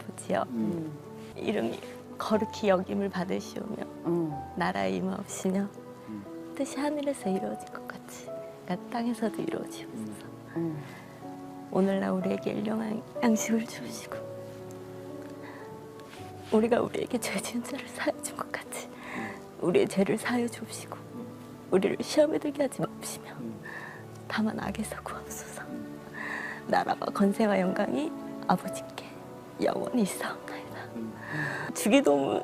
아버지여 이름이 거룩히 여김을 받으시오며 나라의 임하옵시며 뜻이 하늘에서 이루어질 것 같이 그러니까 땅에서도 이루어지옵소서. 오늘날 우리에게 일용할 양식을 주시고 우리가 우리에게 죄 지은 자를 사하여 준 것 같이 우리의 죄를 사하여 주옵시고 우리를 시험에 들게 하지 마옵시며 다만 악에서 구하옵소서. 나라와 건세와 영광이 아버지께 영원히 있사옵나이다. 주기도문을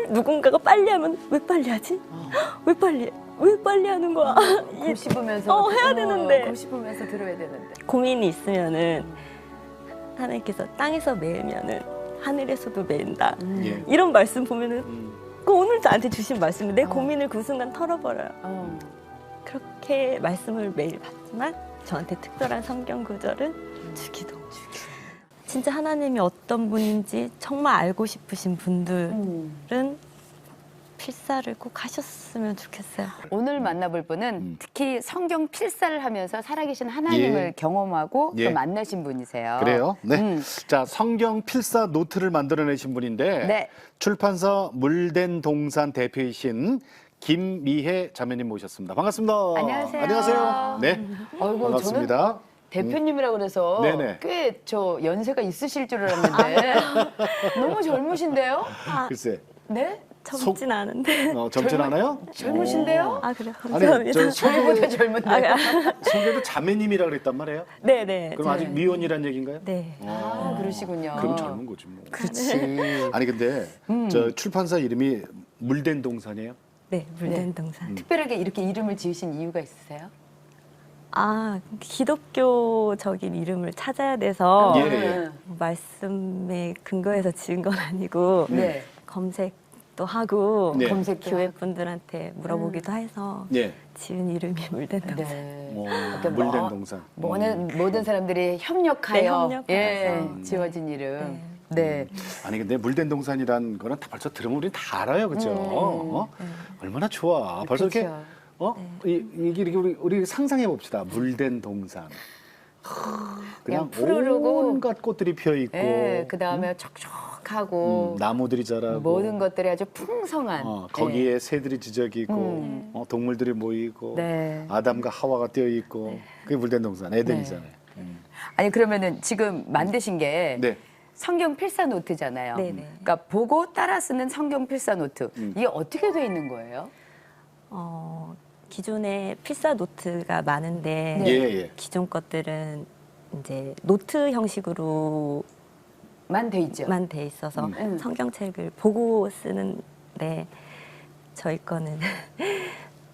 누군가가 빨리 하면 왜 빨리 하지? 왜 빨리 하는 거야? 곰 씹으면서 해야 되는데. 곰 씹으면서 들어야 되는데. 고민이 있으면은 하나님께서 땅에서 매으면은 하늘에서도 매인다. 예. 이런 말씀 보면은 그 오늘 나한테 주신 말씀이 내 고민을 그 순간 털어버려요. 그렇게 말씀을 매일 받지만 저한테 특별한 성경 구절은 주기도. 진짜 하나님이 어떤 분인지 정말 알고 싶으신 분들은 필사를 꼭 하셨으면 좋겠어요. 오늘 만나볼 분은 특히 성경 필사를 하면서 살아계신 하나님을 예. 경험하고 예. 또 만나신 분이세요. 그래요? 네. 자, 성경 필사 노트를 만들어내신 분인데 네. 출판사 물된 동산 대표이신 김미혜 자매님 모셨습니다. 반갑습니다. 안녕하세요. 안녕하세요. 네. 저는 반갑습니다. 대표님이라고 그래서 네네. 꽤 저 연세가 있으실 줄 알았는데 너무 젊으신데요? 글쎄. 네? 젊진 않은데. 젊진 않아요? 젊으신데요? 아 그래요? 아니, 감사합니다. 저 저희보다 젊은데. 소개도 자매님이라 그랬단 말이에요? 네네. 그럼 아직 미혼이란 얘기인가요? 네. 아, 그러시군요. 그럼 젊은 거지 뭐. 그렇지. 아니 근데 저 출판사 이름이 물된 동산이에요? 네, 물된 동산. 특별하게 이렇게 이름을 지으신 이유가 있으세요? 아, 기독교적인 이름을 찾아야 돼서 예, 예. 말씀에 근거해서 지은 건 아니고 네. 검색도 하고 네. 검색도 교회 하고. 분들한테 물어보기도 해서 예. 지은 이름이 물된 동산. 네. 그러니까 뭐, 물된 동산. 모든 사람들이 협력하여 네, 협력해서. 예, 지어진 이름. 네. 아니 근데 물된 동산이란 거는 다 벌써 들으면 우리는 다 알아요, 그렇죠? 얼마나 좋아. 벌써 이렇게 그렇죠. 이게 이렇게 우리 상상해 봅시다. 물된 동산. 그냥 푸르르고 온갖 꽃들이 피어 있고, 예, 그 다음에 촉촉하고 나무들이 자라고, 모든 것들이 아주 풍성한. 거기에 새들이 지저귀고, 동물들이 모이고, 네. 아담과 하와가 뛰어 있고, 그게 물된 동산, 에덴이잖아요. 아니 그러면은 지금 만드신 게 네. 성경 필사 노트잖아요. 네네. 그러니까 보고 따라 쓰는 성경 필사 노트. 이게 어떻게 돼 있는 거예요? 기존에 필사 노트가 많은데 네. 예. 기존 것들은 이제 노트 형식으로만 만 돼 있죠. 돼 있어서 성경책을 보고 쓰는데 저희 거는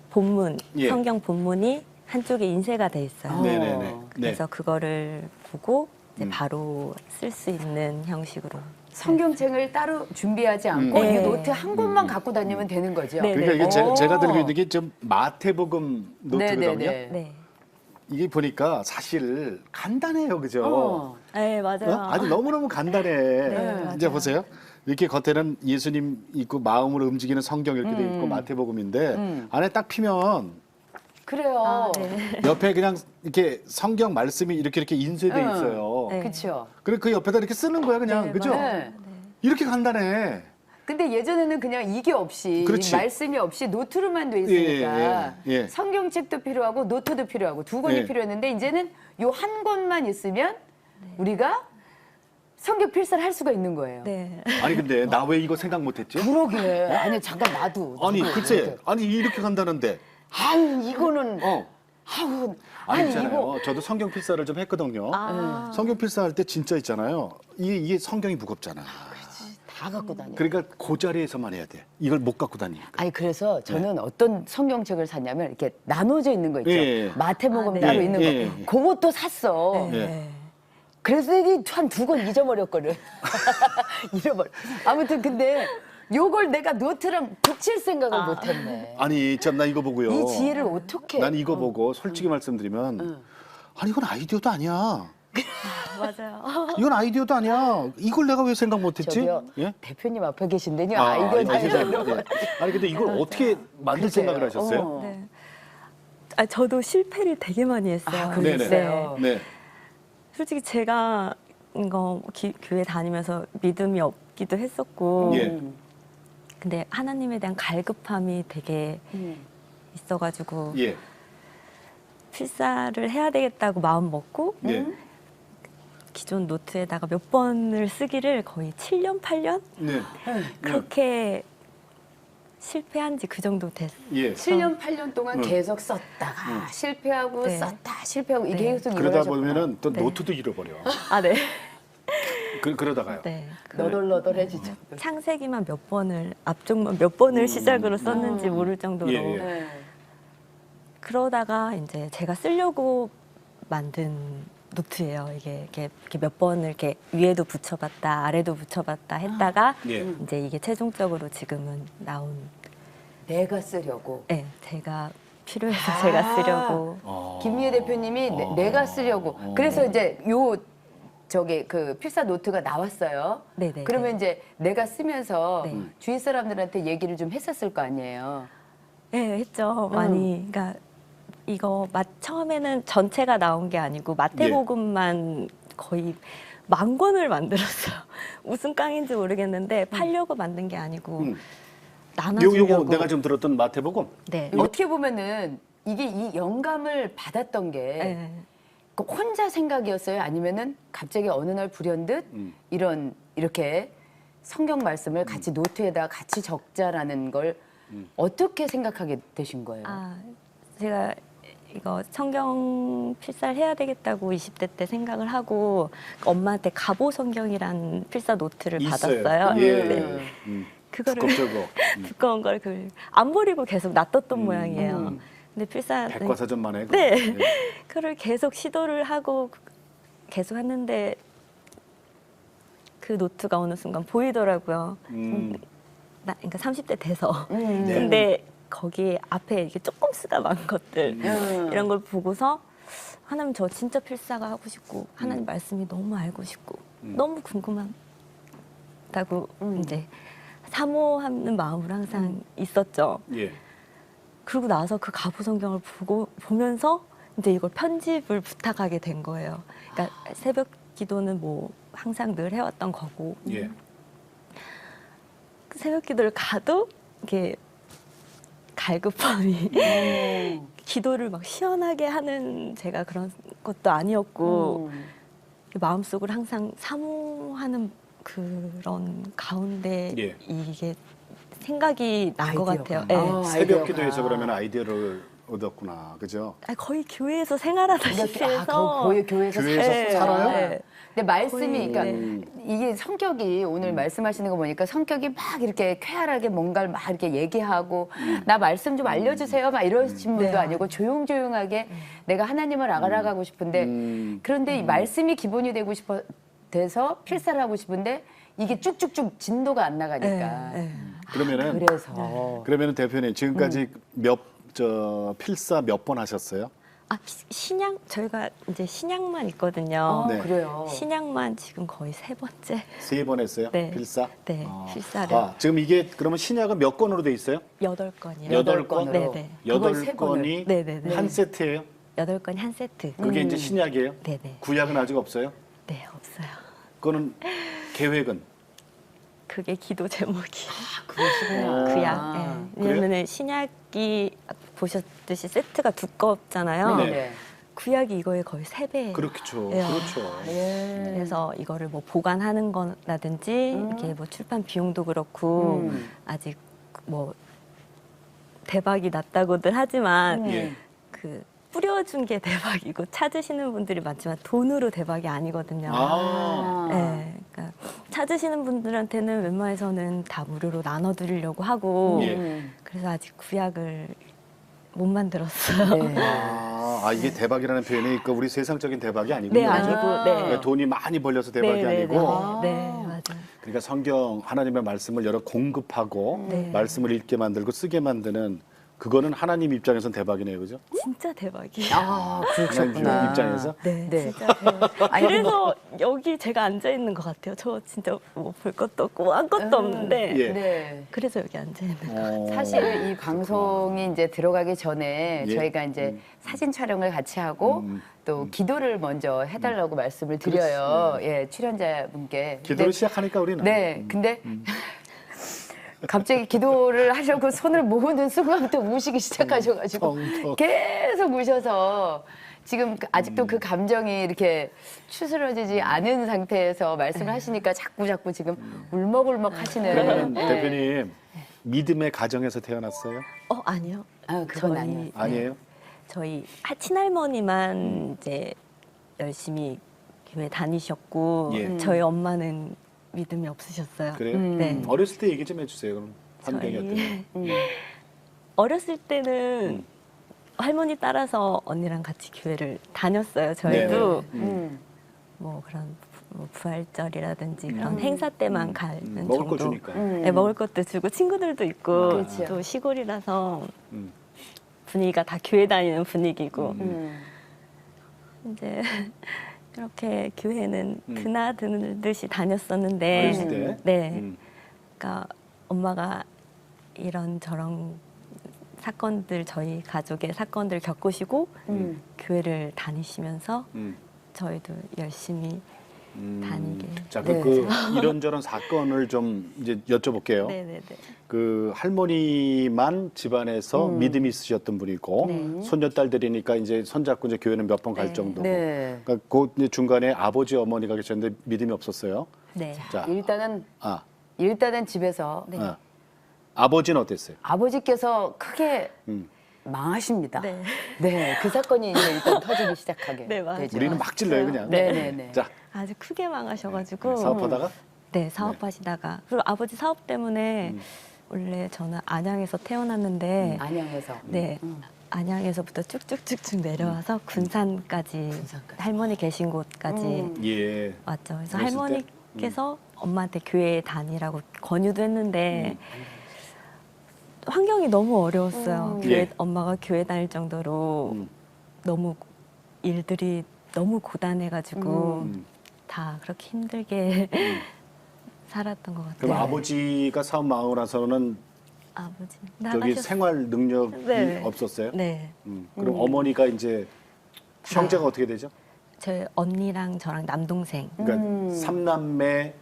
본문, 예. 성경 본문이 한쪽에 인쇄가 돼 있어요. 네네네. 그래서 그거를 보고 이제 바로 쓸 수 있는 형식으로. 성경책을 따로 준비하지 않고 네. 이 노트 한 권만 갖고 다니면 되는 거죠. 네. 그러니까 이게 오. 제가 들고 있는 게 좀 마태복음 노트거든요. 네네네. 네. 이게 보니까 사실 간단해요, 그죠? 네, 맞아요. 아주 너무너무 간단해. 이제 맞아요. 보세요. 이렇게 겉에는 예수님 있고 마음으로 움직이는 성경 이렇게 돼 있고 마태복음인데 안에 딱 피면 그래요. 네. 옆에 그냥 이렇게 성경 말씀이 이렇게 인쇄돼 응. 있어요. 네. 그렇죠. 그리고 그 옆에다 이렇게 쓰는 거야, 그냥. 네, 그죠? 맞아요. 네. 이렇게 간단해. 근데 예전에는 그냥 이게 없이 그렇지. 말씀이 없이 노트로만 돼 있으니까 예. 성경책도 필요하고 노트도 필요하고 두 권이 예. 필요했는데 이제는 요 한 권만 있으면 우리가 성경 필사를 할 수가 있는 거예요. 네. 아니 근데 나 왜 이거 생각 못했지? 그러게. 아니 잠깐 나도. 아니 글쎄, 아니 이렇게 간다는데. 아유 이거는 아유 아니 아니 있잖아요. 이거 저도 성경 필사를 좀 했거든요. 아. 성경 필사할 때 진짜 있잖아요. 이게 성경이 무겁잖아. 다 갖고 다녀. 그러니까 그 자리에서만 해야 돼. 이걸 못 갖고 다니니까. 아니 그래서 저는 어떤 성경책을 샀냐면 이렇게 나눠져 있는 거 있죠. 예. 마태복음 아, 네. 따로 예, 있는 거. 예. 그것도 샀어. 예. 네. 그래서 이게 한 두 권 잊어버렸거든. 잃어버려. 아무튼 근데 요걸 내가 노트랑 붙일 생각을 못했네. 아니 참 나 이거 보고요. 이 지혜를 어떻게? 난 이거 보고 솔직히 말씀드리면 아니 이건 아이디어도 아니야. 맞아요. 이건 아이디어도 아니야. 이걸 내가 왜 생각 못했지? 저기요 예? 대표님 앞에 계신데요. 아이디어 죄송합니다. 예. 아니 근데 이걸 어떻게 만들 글쎄요. 생각을 하셨어요? 네. 아, 저도 실패를 되게 많이 했어요. 그러셨어요? 네. 솔직히 제가 거 교회 다니면서 믿음이 없기도 했었고 예. 근데 하나님에 대한 갈급함이 되게 있어가지고 예. 필사를 해야 되겠다고 마음 먹고 예. 기존 노트에다가 몇 번을 쓰기를 거의 7년, 8년? 네. 그렇게 실패한 지 그 정도 됐어요. 예. 7년, 8년 동안 응. 계속 썼다가 실패하고 네. 썼다 실패하고 이게 네. 계속 그러다 이루어졌구나. 보면은 또 네. 노트도 잃어버려. 아, 네. 그러다가요. 네. 너덜너덜해지죠. 창세기만 몇 번을, 앞쪽만 몇 번을 시작으로 썼는지 모를 정도로. 예, 예. 네. 그러다가 이제 제가 쓰려고 만든 노트예요. 이렇게 몇 번을 이렇게 위에도 붙여봤다, 아래도 붙여봤다 했다가 예. 이제 이게 최종적으로 지금은 나온. 내가 쓰려고. 네, 제가 필요해서 제가 쓰려고. 김미애 대표님이 내가 쓰려고. 그래서 이제 그 필사 노트가 나왔어요. 네네. 그러면 이제 내가 쓰면서 네. 주위 사람들한테 얘기를 좀 했었을 거 아니에요. 네, 했죠. 많이. 그러니까 이거 처음에는 전체가 나온 게 아니고 마태복음만 거의 10,000권을 만들었어요. 무슨 깡인지 모르겠는데 팔려고 만든 게 아니고 나눠주려고. 요거 내가 좀 들었던 마태복음. 네. 어떻게 보면은 이게 이 영감을 받았던 게 네. 그 혼자 생각이었어요? 아니면은 갑자기 어느 날 불현듯 이렇게 성경 말씀을 같이 노트에다 같이 적자라는 걸 어떻게 생각하게 되신 거예요? 아, 제가 이거 성경 필사를 해야 되겠다고 20대 때 생각을 하고 엄마한테 가보 성경이란 필사 노트를 있어요. 받았어요. 예. 네. 그거를 두껍죠, 두꺼운 걸 안 버리고 계속 놔뒀던 모양이에요. 근데 필사 백과사전만 해. 네. 예. 그걸 계속 시도를 하고 계속 했는데 그 노트가 어느 순간 보이더라고요. 그러니까 30대 돼서. 네. 근데 거기 앞에 이렇게 조금 쓰다만 것들 이런 걸 보고서 하나님 저 진짜 필사가 하고 싶고 하나님 말씀이 너무 알고 싶고 너무 궁금하다고 이제 사모하는 마음으로 항상 있었죠. 예. 그러고 나서 그 가부 성경을 보면서 이제 이걸 편집을 부탁하게 된 거예요. 그러니까 새벽 기도는 뭐 항상 늘 해왔던 거고 예. 새벽 기도를 가도 이게 갈급함이 기도를 막 시원하게 하는 제가 그런 것도 아니었고 마음속으로 항상 사모하는 그런 가운데 예. 이게 생각이 난 것 같아요. 네. 새벽 기도에서 그러면 아이디어를 얻었구나. 그죠? 거의 교회에서 생활하다시피 해서 교회에서 교회에서 살아요? 네. 근데 말씀이 거의, 그러니까 네. 이게 성격이 오늘 말씀하시는 거 보니까 성격이 막 이렇게 쾌활하게 뭔가를 막 이렇게 얘기하고 나 말씀 좀 알려주세요 막 이러신 분도 네. 아니고 조용조용하게 내가 하나님을 알아가고 싶은데 그런데 이 말씀이 기본이 되고 싶어 돼서 필사를 하고 싶은데 이게 쭉쭉쭉 진도가 안 나가니까 네. 그러면은 대표님 지금까지 필사 몇 번 하셨어요? 아, 신약 저희가 이제 신약만 있거든요. 네. 그래요. 신약만 지금 거의 3번째. 3번 했어요? 네. 필사? 네, 필사를 지금 이게 그러면 신약은 몇 권으로 돼 있어요? 8건이요. 8건. 네네. 그걸 세 8권이 네네네. 한 세트예요? 8건이 한 세트. 그게 이제 신약이에요? 네네. 구약은 아직 없어요? 네, 없어요. 그거는 계획은? 그게 기도 제목이. 그러시구나. 구약. 네. 왜냐면은 신약이 보셨듯이 세트가 두껍잖아요. 네. 구약이 이거의 거의 3배예요. 그렇죠. 예. 그렇죠. 그래서 이거를 뭐 보관하는 거라든지 이게 뭐 출판 비용도 그렇고 아직 뭐 대박이 났다고들 하지만 예. 그 뿌려준 게 대박이고 찾으시는 분들이 많지만 돈으로 대박이 아니거든요. 네, 그러니까 찾으시는 분들한테는 웬만해서는 다 무료로 나눠드리려고 하고 예. 그래서 아직 구약을 못 만들었어요. 이게 대박이라는 표현이 그러니까 우리 세상적인 대박이 아니군요. 네, 아니고, 네. 그러니까 돈이 많이 벌려서 대박이 아니고 네, 맞아요. 그러니까 성경 하나님의 말씀을 여러 공급하고 네. 말씀을 읽게 만들고 쓰게 만드는 그거는 하나님 입장에선 대박이네요, 그죠? 진짜 대박이에요. 아, 하나님 그렇구나. 입장에서. 네, 네. 진짜 대박. 아니, 그래서 여기 제가 앉아 있는 것 같아요. 저 진짜 뭐 볼 것도 없고 한 것도 없는데 예. 네. 그래서 여기 앉아 있는 거. 사실 이 방송이 이제 들어가기 전에 예. 저희가 이제 사진 촬영을 같이 하고 또 기도를 먼저 해달라고 말씀을 드려요. 예, 출연자분께. 기도를 근데- 시작하니까 우리는. 네, 근데 갑자기 기도를 하려고 손을 모으는 순간부터 우시기 시작하셔가지고 펑펑. 계속 우셔서 지금 아직도 그 감정이 이렇게 추스러지지 않은 상태에서 말씀을 하시니까 자꾸 지금 울먹울먹 하시는. 그러면 네. 대표님 믿음의 가정에서 태어났어요? 아니요. 아, 그건 저희- 아니에요. 네. 아니에요? 저희 친할머니만 이제 열심히 교회 다니셨고 예. 저희 엄마는 믿음이 없으셨어요. 그래요? 네. 어렸을 때 얘기 좀 해주세요. 그럼 환경이 어때요? 어렸을 때는 할머니 따라서 언니랑 같이 교회를 다녔어요. 저희도 뭐 그런 뭐 부활절이라든지 그런 행사 때만 가는 먹을 거 정도. 주니까. 네, 먹을 것도 주고 친구들도 있고 그렇죠. 또 시골이라서 음. 분위기가 다 교회 다니는 분위기고 이제 이렇게 교회는 드나드듯이 다녔었는데 어렸을 때? 네, 그러니까 엄마가 이런 저런 사건들 저희 가족의 사건들 겪으시고 교회를 다니시면서 저희도 열심히 다니게. 자, 네. 그 이런저런 사건을 좀 이제 여쭤볼게요. 네네네. 그 할머니만 집안에서 믿음이 있으셨던 분이고 네. 손녀딸들이니까 이제 손잡고 이제 교회는 몇 번 갈 네. 정도고. 네. 그러니까 그 이제 중간에 아버지 어머니가 계셨는데 믿음이 없었어요. 네. 자, 일단은 집에서 네. 아버지는 어땠어요? 아버지께서 크게 음. 망하십니다. 네. 네, 그 사건이 이제 일단 터지기 시작하게 네, 맞아요. 되죠. 우리는 막 질러요 그냥. 네네네. 자, 아주 크게 망하셔가지고 사업하다가 네, 사업하시다가 그리고 아버지 사업 때문에 원래 저는 안양에서 태어났는데 안양에서. 네. 안양에서부터 쭉쭉쭉쭉 내려와서 군산까지 할머니 계신 곳까지 예. 왔죠. 그래서 그랬을 할머니께서 엄마한테 교회 다니라고 권유도 했는데 환경이 너무 어려웠어요. 교회, 예. 엄마가 교회 다닐 정도로 너무 일들이 너무 고단해가지고 다 그렇게 힘들게 살았던 것 같아요. 그럼 아버지가 사업 망하고 나서는 아버지 저기 나가셨어요. 생활 능력이 네. 없었어요? 네. 그럼 어머니가 이제 형제가 어떻게 되죠? 저희 언니랑 저랑 남동생. 그러니까 삼남매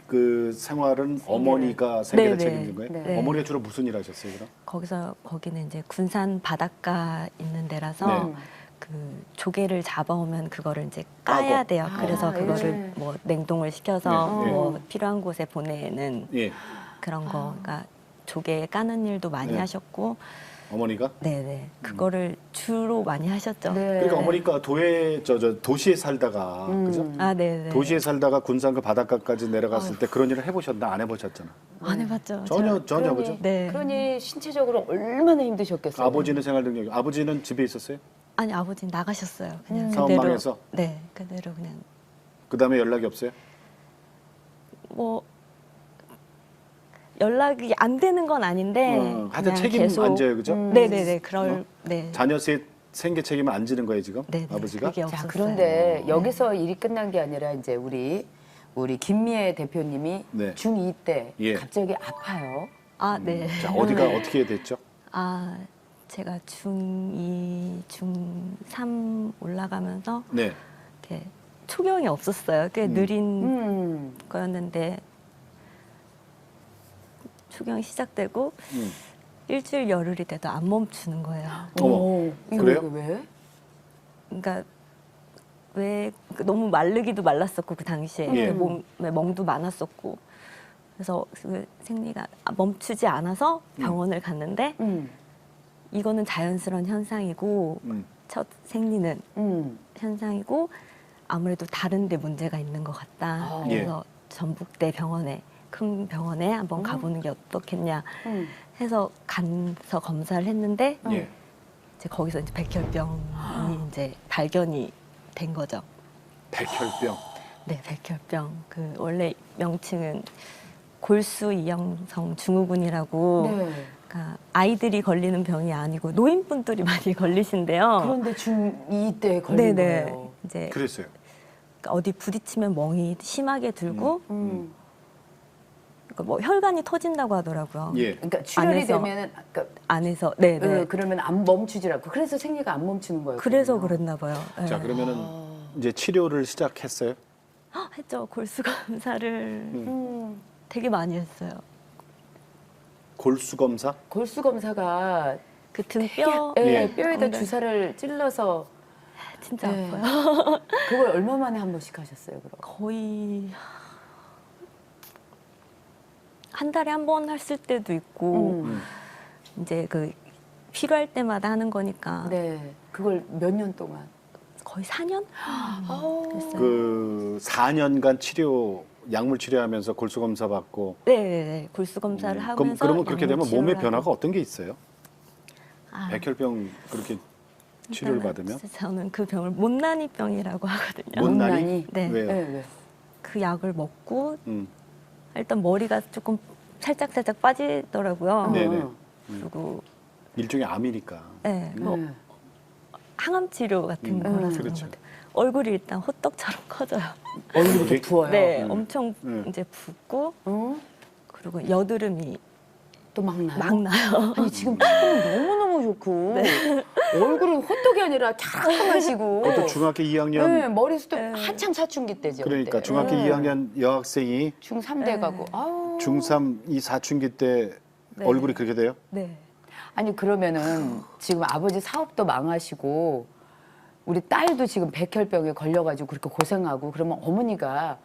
그 생활은 어머니가 생계를 네, 네. 책임진 거예요? 네. 어머니가 주로 무슨 일 하셨어요, 그럼? 거기는 이제 군산 바닷가 있는 데라서 네. 그 조개를 잡아오면 그거를 이제 까야 까고. 돼요. 그래서 그거를 예. 뭐 냉동을 시켜서 네, 네. 뭐 필요한 곳에 보내는 예. 그런 거. 그러니까 조개 까는 일도 많이 네. 하셨고, 어머니가? 네네 그거를 주로 많이 하셨죠. 네. 그러니까 어머니가 도시에 살다가 그죠? 아 네네. 도시에 살다가 군산 그 바닷가까지 내려갔을 때 그런 일을 해보셨나? 안 해보셨잖아. 안 해봤죠. 전혀 그러니, 그죠? 네. 그러니 신체적으로 얼마나 힘드셨겠어요. 아버지는 생활 능력이 아버지는 집에 있었어요? 아니 아버지는 나가셨어요. 그냥 사업 그대로. 망해서? 네, 그대로 그냥 그 다음에 연락이 없어요? 뭐 연락이 안 되는 건 아닌데 하여튼 그냥 책임 계속 안 져요, 그죠? 네네네 그럴 어? 네. 자녀 셋 생계 책임을 안 지는 거예요 지금? 네네, 아버지가? 그게 자, 없었어요. 그런데 여기서 일이 끝난 게 아니라 이제 우리 김미애 대표님이 네. 중2 때 예. 갑자기 아파요. 아 네. 자, 어디가 어떻게 됐죠? 아 제가 중2, 중3 올라가면서 네. 이렇게 초경이 없었어요. 꽤 느린 거였는데 초경이 시작되고 일주일 열흘이 돼도 안 멈추는 거예요. 어머, 이거 그래요? 왜? 그러니까 왜 너무 마르기도 말랐었고 그 당시에 예. 몸에 멍도 많았었고 그래서 그 생리가 멈추지 않아서 병원을 갔는데 이거는 자연스러운 현상이고 첫 생리는 현상이고 아무래도 다른 데 문제가 있는 것 같다. 예. 그래서 전북대 병원에 큰 병원에 한번 가보는 게 어떻겠냐 해서 가서 검사를 했는데 예. 이제 거기서 이제 백혈병이 이제 발견이 된 거죠. 백혈병. 네, 백혈병. 그 원래 명칭은 골수 이형성 증후군이라고 네. 그러니까 아이들이 걸리는 병이 아니고 노인분들이 많이 걸리신데요. 그런데 중2 때 걸린 네네. 거예요. 이제 그랬어요. 그러니까 어디 부딪히면 멍이 심하게 들고 음. 그러니까 뭐 혈관이 터진다고 하더라고요. 예. 그러니까 출혈이 안에서- 되면은 그러니까 안에서 네네. 그러면 안 멈추질 않고 그래서 생리가 안 멈추는 거예요. 그래서 그랬나 봐요. 네. 자, 그러면은 이제 치료를 시작했어요. 했죠. 골수 검사를 음. 되게 많이 했어요. 골수 검사? 골수 검사가 그 등뼈 예. 뼈에다 네. 주사를 찔러서 진짜 네. 아파요. 그걸 얼마 만에 한 번씩 하셨어요, 그럼? 거의 한 달에 한 번 했을 때도 있고 음. 이제 그 필요할 때마다 하는 거니까 네. 그걸 몇 년 동안? 거의 4년? 그랬어요. 그 4년간 치료 약물 치료하면서 골수 검사 받고 네, 골수 검사를 하면서 그러면 그렇게 되면 약물 몸의 치료를 변화가 하고. 어떤 게 있어요? 아, 백혈병 그렇게 치료를 일단은 받으면 저는 그 병을 못난이병이라고 하거든요. 못난이? 네. 왜요? 네. 그 약을 먹고 음. 일단 머리가 조금 살짝 빠지더라고요. 네네. 그리고 일종의 암이니까. 네, 뭐 네. 항암 치료 같은 거라서 그런 그렇죠. 것 같아요. 얼굴이 일단 호떡처럼 커져요. 얼굴이 부어요. 네, 음. 엄청 음. 이제 붓고 어? 그리고 여드름이 또 막 나요? 막 나요. 아니 지금 피부는 너무너무 좋고 얼굴은 호떡이 아니라 찰랑하시고 그것도 중학교 2학년 네, 머리숱도 네. 한참 사춘기 때죠. 그러니까 그때. 중학교 네. 2학년 여학생이 중3 돼가고 아우. 중3 이 사춘기 때 네. 얼굴이 그렇게 돼요? 네. 아니 그러면은 지금 아버지 사업도 망하시고 우리 딸도 지금 백혈병에 걸려가지고 그렇게 고생하고 그러면 어머니가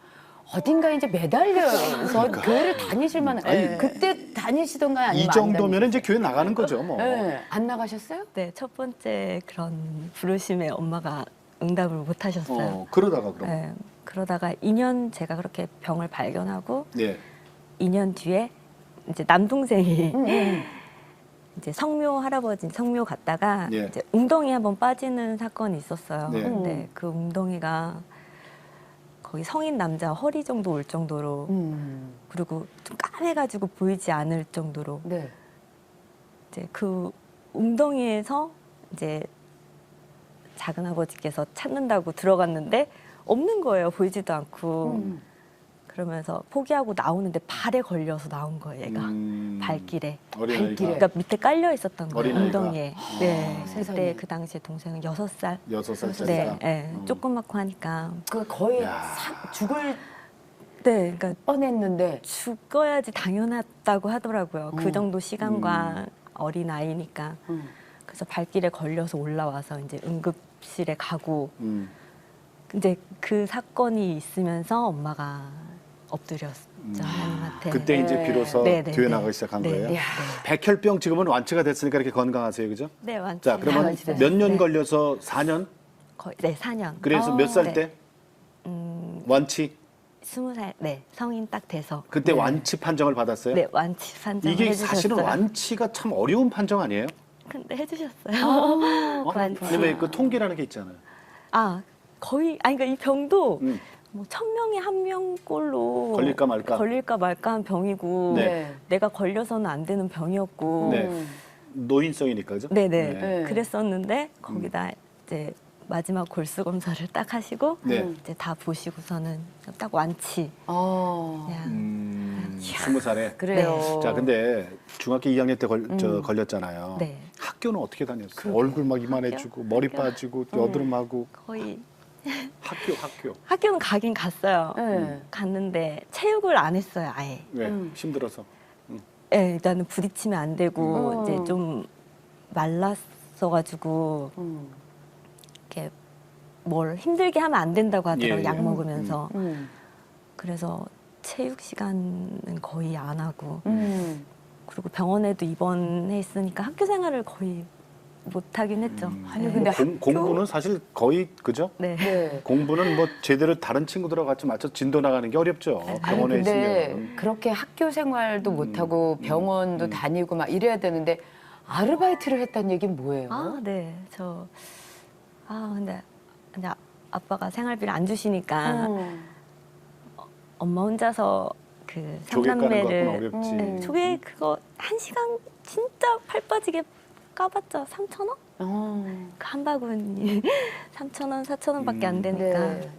어딘가 이제 매달려서 교회를 다니실 만한 아니, 그때 다니시던가요? 아니면 이 정도면 이제 교회 나가는 거죠, 뭐. 네, 안 나가셨어요? 네, 첫 번째 그런 부르심에 엄마가 응답을 못 하셨어요. 그러다가 그럼. 네, 그러다가 2년 제가 그렇게 병을 발견하고 네. 2년 뒤에 이제 남동생이 음. 이제 성묘 할아버지 성묘 갔다가 예. 이제 웅덩이 한번 빠지는 사건이 있었어요. 네. 근데 그 웅덩이가 거의 성인 남자 허리 정도 올 정도로 그리고 좀 까매가지고 보이지 않을 정도로 네. 이제 그 웅덩이에서 이제 작은 아버지께서 찾는다고 들어갔는데 없는 거예요. 보이지도 않고 그러면서 포기하고 나오는데 발에 걸려서 나온 거예요. 얘가 발길에. 어린아이가. 발길에. 그러니까 밑에 깔려 있었던 거예요. 어린아이가? 엉덩이에. 네. 세상에. 그때 그 당시에 동생은 6살. 6살짜리가. 네. 네. 조그맣고 하니까. 그 거의 야. 죽을 네. 그러니까 뻔했는데 죽어야지 당연하다고 하더라고요. 그 정도 시간과 어린 아이니까. 그래서 발길에 걸려서 올라와서 이제 응급실에 가고. 근데 그 사건이 있으면서 엄마가 엎드렸죠. 하나님한테. 그때 이제 비로소 네, 네, 교회 네. 나가기 시작한 네, 거예요. 네. 백혈병 지금은 완치가 됐으니까 이렇게 건강하세요, 그죠? 네, 완전. 자, 그러면 완치됐어요. 몇 년 네. 걸려서 4년? 거의 네, 4년. 그래서 몇 살 네. 때? 완치? 20살, 네, 성인 딱 돼서. 그때 완치 판정을 받았어요? 네, 완치 판정 이게 해주셨어요. 사실은 완치가 참 어려운 판정 아니에요? 근데 해주셨어요. 완치. 왜냐면 그 통계라는 게 있잖아요. 아, 거의, 아니, 그러니까 이 병도 음. 뭐 1000명에 1명꼴로 걸릴까 말까? 걸릴까 말까 한 병이고 네. 내가 걸려서는 안 되는 병이었고 네. 노인성이니까, 그죠? 네네 네. 그랬었는데 거기다 이제 마지막 골수 검사를 딱 하시고 네. 이제 다 보시고서는 딱 완치 그냥 20살에. 그래요. 자, 근데 중학교 2학년 때 걸렸잖아요. 네. 학교는 어떻게 다녔어요? 얼굴 막 이만해지고 머리 학교? 빠지고 여드름하고 거의 학교. 학교는 가긴 갔어요. 네. 갔는데 체육을 안 했어요 아예. 왜? 힘들어서. 네, 일단은 부딪히면 안 되고 이제 좀 말랐어가지고 이렇게 뭘 힘들게 하면 안 된다고 하더라고요. 예, 예. 약 먹으면서. 음. 그래서 체육 시간은 거의 안 하고 그리고 병원에도 입원했으니까 학교 생활을 거의 못 하긴 했죠. 아니, 네. 근데 공부는 사실 거의 그죠? 네. 네. 공부는 뭐 제대로 다른 친구들하고 같이 맞춰 진도 나가는 게 어렵죠. 아니 병원에 근데 있으면. 그렇게 학교 생활도 못하고 병원도 다니고 막 이래야 되는데 아르바이트를 했다는 얘기는 뭐예요? 아, 네. 근데 아빠가 생활비를 안 주시니까 엄마 혼자서 그 조개 까는 거 삼남매를 갖고는 어렵지. 조개 그거 1시간 진짜 팔 빠지게 까봤자 3,000원? 어. 그 한 바구니 3,000원, 4,000원밖에 안 되니까 네.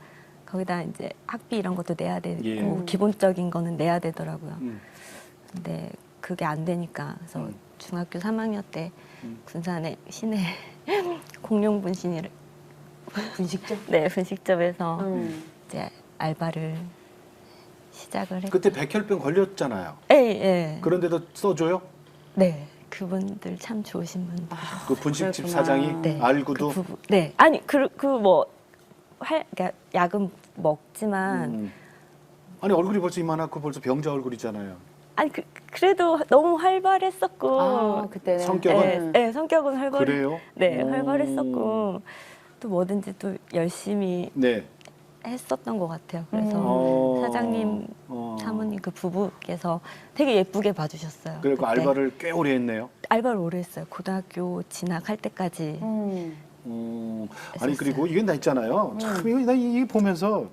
거기다 이제 학비 이런 것도 내야 되고 예. 기본적인 거는 내야 되더라고요. 음. 근데 그게 안 되니까 그래서 중학교 3학년 때 군산에 시내 공룡분신이를 분식점? 네 분식점에서 음. 이제 알바를 시작을 했고 그때 백혈병 걸렸잖아요. 예, 예. 그런데도 써줘요? 네 그분들 참 좋으신 분들. 그 분식집 그렇구나. 사장이 네. 알고도. 그 부부, 네. 아니 그뭐 그러니까 약은 먹지만 아니 얼굴이 벌써 이만하고 벌써 병자 얼굴이잖아요. 아니 그래도 너무 활발했었고 아, 그때는 성격은? 네, 성격은 활발. 그래요? 네, 오. 활발했었고 또 뭐든지 또 열심히 네. 했었던 것 같아요. 그래서 어. 사장님, 사모님 그 부부께서 되게 예쁘게 봐주셨어요. 그리고 그때. 알바를 꽤 오래 했네요. 알바를 오래 했어요. 고등학교 진학할 때까지. 아니 했었어요. 그리고 이게 나 있잖아요. 참 이거 나 이게 보면서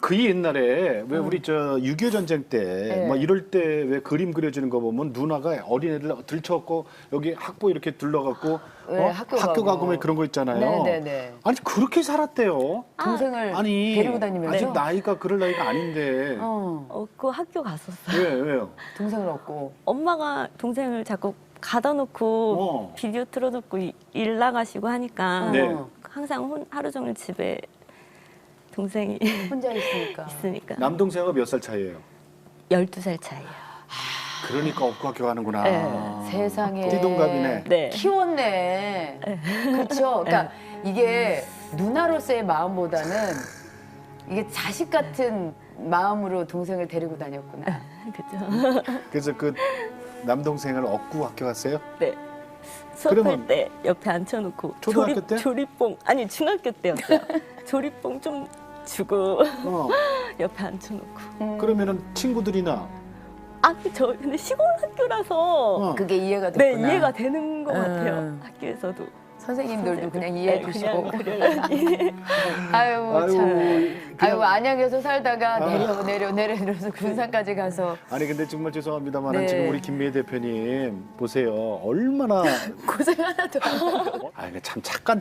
그 옛날에 왜 우리 저 6.25 전쟁 때 네. 뭐 이럴 때 왜 그림 그려주는 거 보면 누나가 어린애들 들쳐갖고 여기 학보 이렇게 둘러갖고 네, 학교 가고 가고. 뭐 그런 거 있잖아요. 네네네. 아니 그렇게 살았대요. 동생을 아니 데리고 다니면서 아직 나이가 그럴 나이가 아닌데 그 학교 갔었어요. 왜요? 동생을 얻고 엄마가 동생을 자꾸 가다 놓고 비디오 틀어놓고 일 나가시고 하니까 네. 항상 하루 종일 집에 동생이 혼자 있으니까. 있으니까 남동생하고 몇 살 차이예요? 12살 차이예요. 그러니까 업고 학교 가는구나. 네. 세상에. 띠동갑이네. 네. 키웠네. 그렇죠. 그러니까 이게 누나로서의 마음보다는 이게 자식 같은 마음으로 동생을 데리고 다녔구나. 그죠? 그래서 그 남동생을 업고 학교 갔어요? 네. 수업할 그러면 때 옆에 앉혀놓고 초등학교 때? 조리뽕 아니 중학교 때였어요. 조리뽕 좀 주고 어. 옆에 앉혀놓고. 그러면은 친구들이나 저 근데 시골 학교라서 그게 이해가 네 됐구나. 이해가 되는 것 같아요. 음. 학교에서도. 선생님들도 그냥 이해해 네, 주시고. 그냥 그래가지고. 아유, 참. 아유, 그냥- 안양에서 살다가 내려서 군산까지 가서 아니 근데 정말 죄송합니다만 네. 지금 우리 김미애 대표님 보세요 얼마나 고생 하나도 안 하고. 아니 참 착한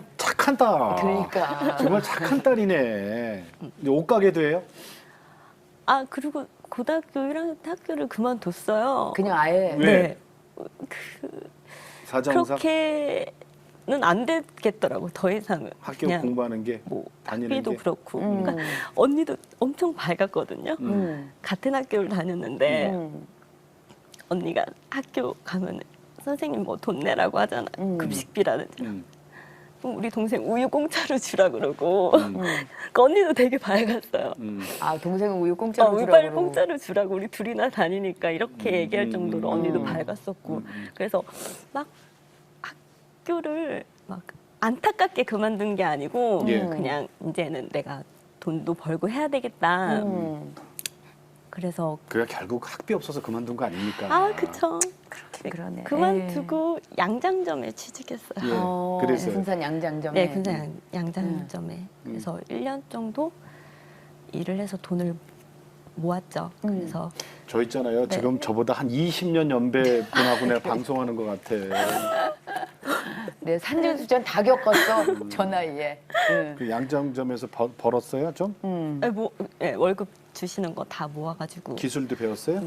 딸. 그러니까. 정말 착한 딸이네. 이제 옷가게도 해요? 그리고 고등학교 1학년 때 학교를 그만뒀어요. 그냥 아예. 왜? 네. 사정상 그렇게는 안 되겠더라고 더 이상은. 학교 그냥 공부하는 게 뭐 다니는 학비도 게 그렇고. 그러니까 언니도 엄청 밝았거든요. 같은 학교를 다녔는데 언니가 학교 가면 선생님 뭐 돈 내라고 하잖아. 급식비라든지. 그럼 우리 동생 우유 공짜로 주라 그러고. 그 언니도 되게 밝았어요. 아, 동생은 우유 공짜로 우유 주라고. 빨리 공짜로 주라고 우리 둘이나 다니니까 이렇게 얘기할 정도로 언니도 밝았었고. 그래서 막 학교를 막 안타깝게 그만둔 게 아니고 예. 그냥 이제는 내가 돈도 벌고 해야 되겠다. 그래서 그래 결국 학비 없어서 그만둔 거 아닙니까? 그쵸. 그러네. 그만두고 양장점에 취직했어요. 예. 그래서 군산 양장점에. 네, 군산 양장점에. 그래서 1년 정도 일을 해서 돈을 모았죠. 그래서 저 있잖아요. 네. 지금 저보다 한 20년 연배 분하고 내가 방송하는 것 같아. 네, 산전수전 다 겪었어. 저 나이에. 그 양장점에서 벌었어요 좀? 월급 주시는 거 다 모아가지고. 기술도 배웠어요?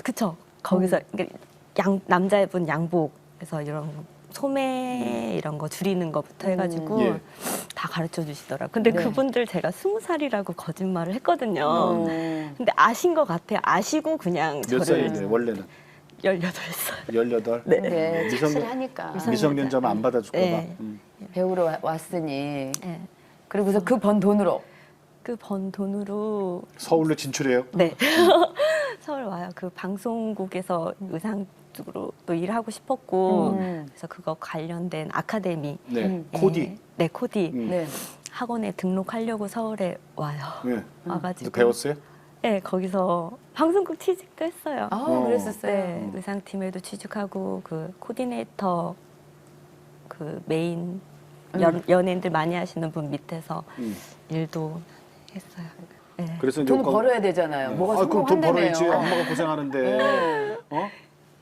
그쵸. 거기서 그러니까 남자분 양복, 그래서 이런 소매 이런 거 줄이는 거부터 해가지고 예. 다 가르쳐 주시더라고요. 근데 네. 그분들 제가 20살이라고 거짓말을 했거든요. 근데 아신 것 같아요. 아시고 그냥 몇 저를 살인데 원래는? 18살. 18? 네. 네, 미성년- 착실하니까. 미성년자만 안 받아줄까 봐. 네. 배우러 왔으니. 네. 그리고서 그 번 돈으로. 그 번 돈으로 서울로 진출해요? 네. 서울 와요. 그 방송국에서 의상 쪽으로 또 일하고 싶었고 그래서 그거 관련된 아카데미 네. 코디. 네, 코디 네. 학원에 등록하려고 서울에 와요. 네. 와가지고 배웠어요? 네, 거기서 방송국 취직도 했어요. 그랬었어요. 네, 의상팀에도 취직하고 그 코디네이터 그 메인 연예인들 많이 하시는 분 밑에서 일도 했어요. 네. 그래서 이제 돈 벌어야 되잖아요. 뭐가 그럼 돈 성공한다며요. 벌어야지. 엄마가 고생하는데. 어?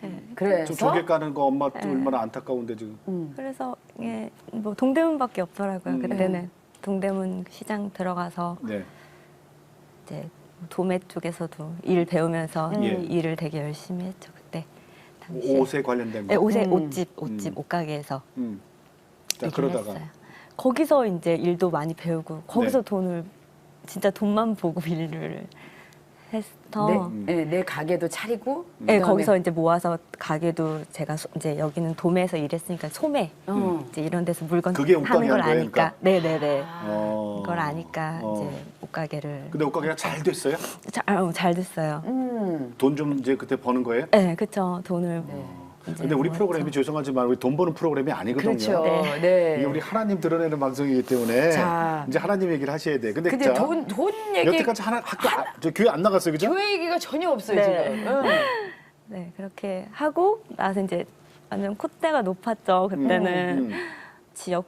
네. 그래서 좀 조개 까는 거 엄마 또 얼마나 안타까운데 지금. 그래서 이게 뭐 동대문밖에 없더라고요. 그때는 동대문 시장 들어가서 네. 이제 도매 쪽에서도 일 배우면서 예. 일을 되게 열심히 했죠 그때 당시에. 옷에 관련된 거. 네, 옷집 옷가게에서 자, 일을 그러다가 했어요. 거기서 이제 일도 많이 배우고 거기서 네. 돈을 진짜 돈만 보고 일을 해서 내 가게도 차리고 네, 그다음에 거기서 이제 모아서 가게도 제가 이제 여기는 도매에서 일했으니까 소매 이제 이런 데서 물건 그게 옷가게 하는 걸 한 거예요, 아니까 네네네 어. 그걸 아니까 어. 이제 옷가게를 근데 옷가게가 잘 됐어요? 잘 됐어요. 돈 좀 이제 그때 버는 거예요? 네, 그쵸. 돈을 이제 근데 우리 모았죠. 프로그램이 죄송하지만 우리 돈 버는 프로그램이 아니거든요. 그렇죠. 네. 네. 이게 우리 하나님 드러내는 방송이기 때문에 자. 이제 하나님 얘기를 하셔야 돼. 근데, 근데 자, 돈 얘기 여태까지 저 교회 안 나갔어요, 그죠? 교회 얘기가 전혀 없어요 네. 지금. 네, 그렇게 하고 나서 이제 완전 콧대가 높았죠. 그때는 지역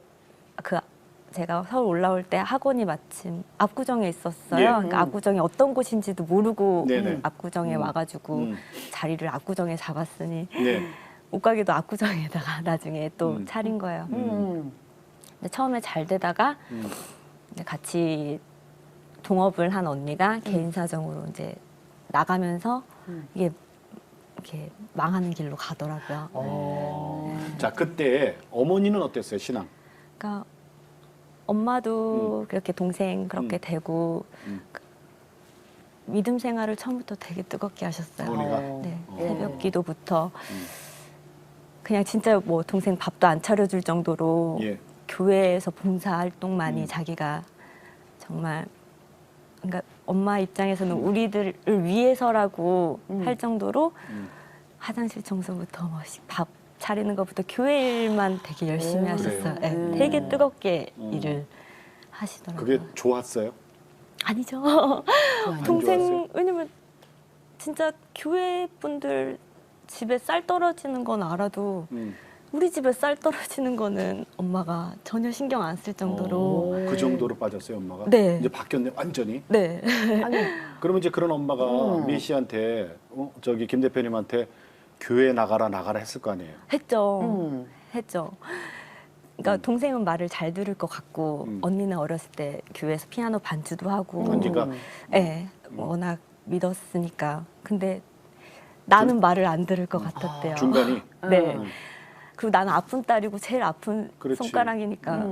제가 서울 올라올 때 학원이 마침 압구정에 있었어요. 예. 그러니까 압구정이 어떤 곳인지도 모르고 네네. 압구정에 와가지고 자리를 압구정에 잡았으니 네. 옷가게도 압구정에다가 나중에 또 차린 거예요. 근데 처음에 잘 되다가 이제 같이 동업을 한 언니가 개인 사정으로 이제 나가면서 이게 이렇게 망하는 길로 가더라고요. 자, 그때 어머니는 어땠어요, 신앙? 그러니까 엄마도 그렇게 동생 그렇게 되고 믿음 생활을 처음부터 되게 뜨겁게 하셨어요. 어머니가? 네, 새벽 기도부터 그냥 진짜 뭐 동생 밥도 안 차려줄 정도로 예. 교회에서 봉사 활동만이 자기가 정말 그러니까 엄마 입장에서는 우리들을 위해서라고 할 정도로 화장실 청소부터 밥 차리는 것부터 교회 일만 되게 열심히 하셨어요. 네, 되게 뜨겁게 일을 하시더라고요. 그게 좋았어요? 아니죠. 좋았어요? 동생 왜냐면 진짜 교회 분들 집에 쌀 떨어지는 건 알아도 우리 집에 쌀 떨어지는 거는 엄마가 전혀 신경 안 쓸 정도로 그 정도로 빠졌어요, 엄마가? 네. 이제 바뀌었네, 완전히. 네. 그러면 이제 그런 엄마가 미 씨한테 저기 김 대표님한테 교회 나가라 했을 거 아니에요? 했죠. 했죠. 그러니까 동생은 말을 잘 들을 것 같고 언니는 어렸을 때 교회에서 피아노 반주도 하고 언니가? 네, 워낙 믿었으니까. 근데 나는 말을 안 들을 것 같았대요. 중간이? 네. 그리고 나는 아픈 딸이고 제일 아픈 그렇지. 손가락이니까